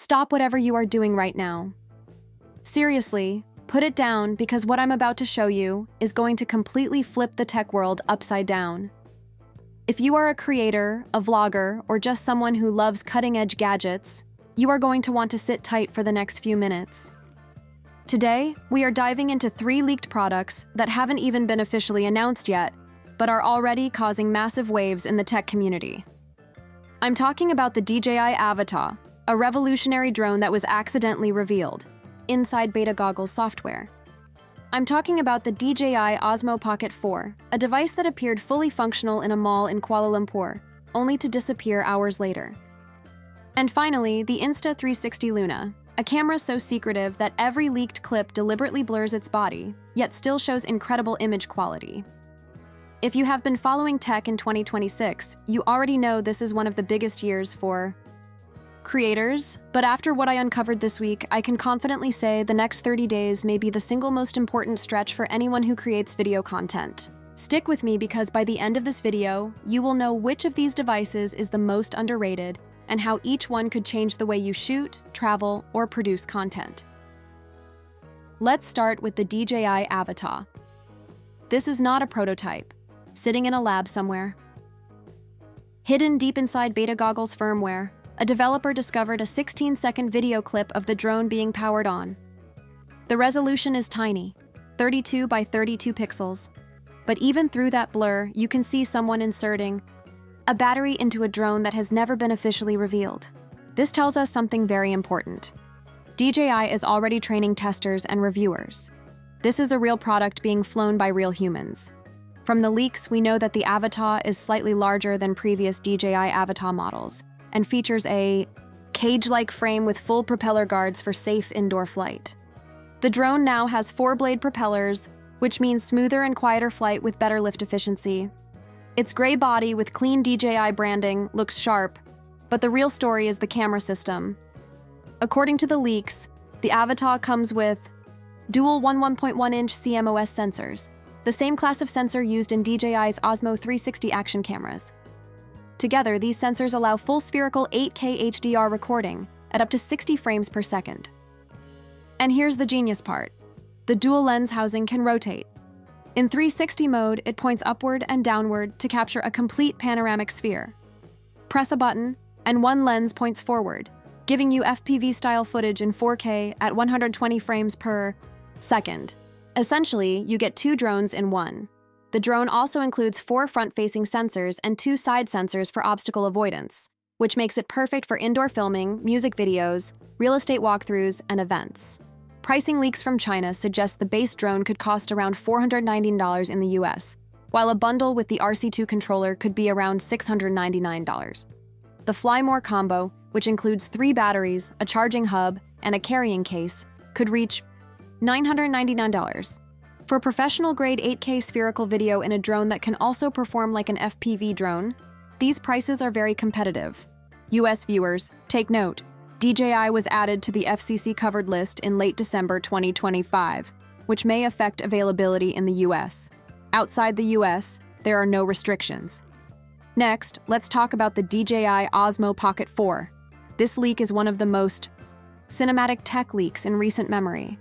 Stop whatever you are doing right now. Seriously, put it down because what I'm about to show you is going to completely flip the tech world upside down. If you are a creator, a vlogger, or just someone who loves cutting-edge gadgets, you are going to want to sit tight for the next few minutes. Today, we are diving into 3 leaked products that haven't even been officially announced yet, but are already causing massive waves in the tech community. I'm talking about the DJI Avata, a revolutionary drone that was accidentally revealed inside beta goggles software. I'm talking about the DJI Osmo Pocket 4, a device that appeared fully functional in a mall in Kuala Lumpur, only to disappear hours later. And finally, the Insta 360 Luna, a camera so secretive that every leaked clip deliberately blurs its body, yet still shows incredible image quality. If you have been following tech in 2026, you already know this is one of the biggest years for creators, but after what I uncovered this week, I can confidently say the next 30 days may be the single most important stretch for anyone who creates video content. Stick with me because by the end of this video, you will know which of these devices is the most underrated and how each one could change the way you shoot, travel, or produce content. Let's start with the DJI Avata. This is not a prototype, sitting in a lab somewhere. Hidden deep inside beta goggles firmware, a developer discovered a 16-second video clip of the drone being powered on. The resolution is tiny, 32 by 32 pixels, but even through that blur, you can see someone inserting a battery into a drone that has never been officially revealed. This tells us something very important. DJI is already training testers and reviewers. This is a real product being flown by real humans. From the leaks, we know that the Avata is slightly larger than previous DJI Avata models, and features a cage-like frame with full propeller guards for safe indoor flight. The drone now has 4-blade propellers, which means smoother and quieter flight with better lift efficiency. Its gray body with clean DJI branding looks sharp, but the real story is the camera system. According to the leaks, the Avata comes with dual 1.1-inch CMOS sensors, the same class of sensor used in DJI's Osmo 360 action cameras. Together, these sensors allow full spherical 8K HDR recording at up to 60 frames per second. And here's the genius part. The dual lens housing can rotate. In 360 mode, it points upward and downward to capture a complete panoramic sphere. Press a button, and one lens points forward, giving you FPV-style footage in 4K at 120 frames per second. Essentially, you get 2 drones in one. The drone also includes 4 front-facing sensors and 2 side sensors for obstacle avoidance, which makes it perfect for indoor filming, music videos, real estate walkthroughs, and events. Pricing leaks from China suggest the base drone could cost around $419 in the US, while a bundle with the RC2 controller could be around $699. The Fly More combo, which includes 3 batteries, a charging hub, and a carrying case, could reach $999. For professional-grade 8K spherical video in a drone that can also perform like an FPV drone, these prices are very competitive. US viewers, take note. DJI was added to the FCC covered list in late December 2025, which may affect availability in the US. Outside the US, there are no restrictions. Next, let's talk about the DJI Osmo Pocket 4. This leak is one of the most cinematic tech leaks in recent memory.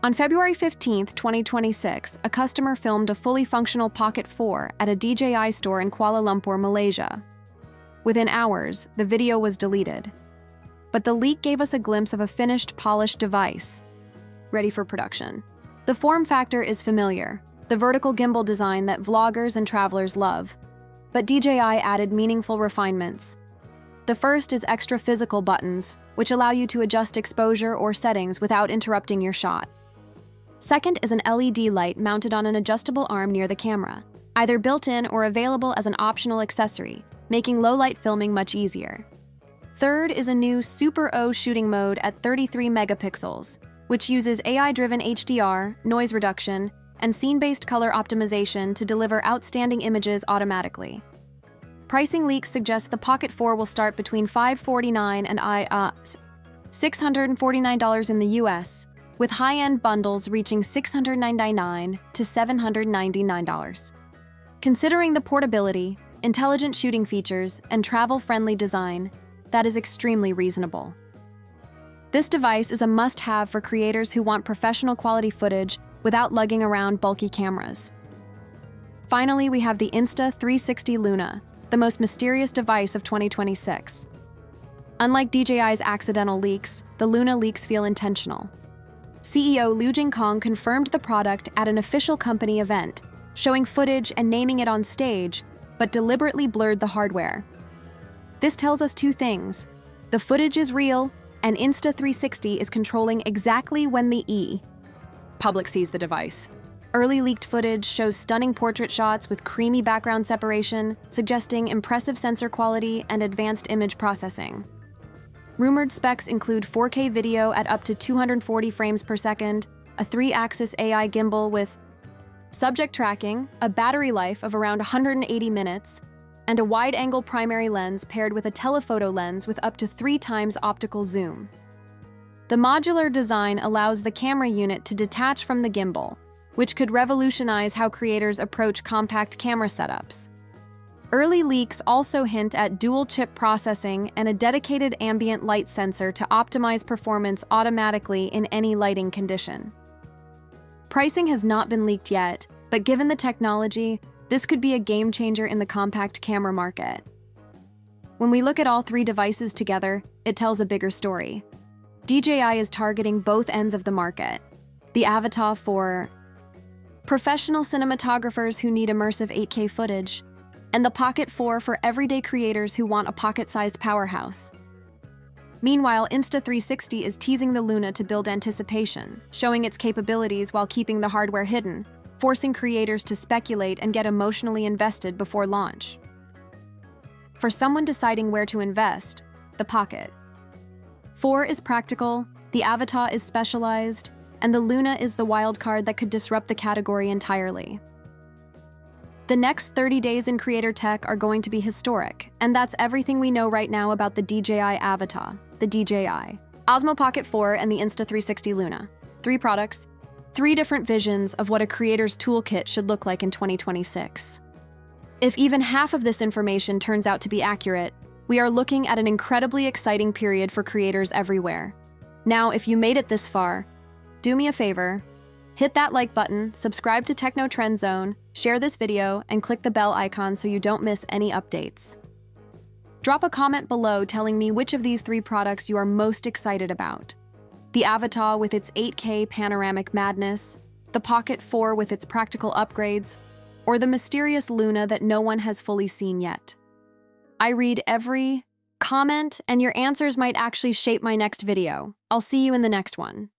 On February 15, 2026, a customer filmed a fully functional Pocket 4 at a DJI store in Kuala Lumpur, Malaysia. Within hours, the video was deleted. But the leak gave us a glimpse of a finished, polished device, ready for production. The form factor is familiar, the vertical gimbal design that vloggers and travelers love. But DJI added meaningful refinements. The first is extra physical buttons, which allow you to adjust exposure or settings without interrupting your shot. Second is an LED light mounted on an adjustable arm near the camera, either built-in or available as an optional accessory, making low-light filming much easier. Third is a new Super O shooting mode at 33 megapixels, which uses AI-driven HDR, noise reduction, and scene-based color optimization to deliver outstanding images automatically. Pricing leaks suggest the Pocket 4 will start between $549 and $649 in the US, with high-end bundles reaching $699 to $799. Considering the portability, intelligent shooting features, and travel-friendly design, that is extremely reasonable. This device is a must-have for creators who want professional quality footage without lugging around bulky cameras. Finally, we have the Insta360 Luna, the most mysterious device of 2026. Unlike DJI's accidental leaks, the Luna leaks feel intentional. CEO Liu Jingkong confirmed the product at an official company event, showing footage and naming it on stage, but deliberately blurred the hardware. This tells us two things. The footage is real, and Insta360 is controlling exactly when the public sees the device. Early leaked footage shows stunning portrait shots with creamy background separation, suggesting impressive sensor quality and advanced image processing. Rumored specs include 4K video at up to 240 frames per second, a 3-axis AI gimbal with subject tracking, a battery life of around 180 minutes, and a wide-angle primary lens paired with a telephoto lens with up to 3 times optical zoom. The modular design allows the camera unit to detach from the gimbal, which could revolutionize how creators approach compact camera setups. Early leaks also hint at dual-chip processing and a dedicated ambient light sensor to optimize performance automatically in any lighting condition. Pricing has not been leaked yet, but given the technology, this could be a game-changer in the compact camera market. When we look at all three devices together, it tells a bigger story. DJI is targeting both ends of the market. The Avata for professional cinematographers who need immersive 8K footage, and the Pocket 4 for everyday creators who want a pocket-sized powerhouse. Meanwhile, Insta360 is teasing the Luna to build anticipation, showing its capabilities while keeping the hardware hidden, forcing creators to speculate and get emotionally invested before launch. For someone deciding where to invest, the Pocket 4 is practical, the Avata is specialized, and the Luna is the wild card that could disrupt the category entirely. The next 30 days in creator tech are going to be historic, and that's everything we know right now about the DJI Avata, the DJI Osmo Pocket 4, and the Insta360 Luna. 3 products, 3 different visions of what a creator's toolkit should look like in 2026. If even half of this information turns out to be accurate, we are looking at an incredibly exciting period for creators everywhere. Now, if you made it this far, do me a favor, hit that like button, subscribe to Techno Trend Zone, share this video, and click the bell icon so you don't miss any updates. Drop a comment below telling me which of these 3 products you are most excited about. The Avata with its 8K panoramic madness, the Pocket 4 with its practical upgrades, or the mysterious Luna that no one has fully seen yet. I read every comment, and your answers might actually shape my next video. I'll see you in the next one.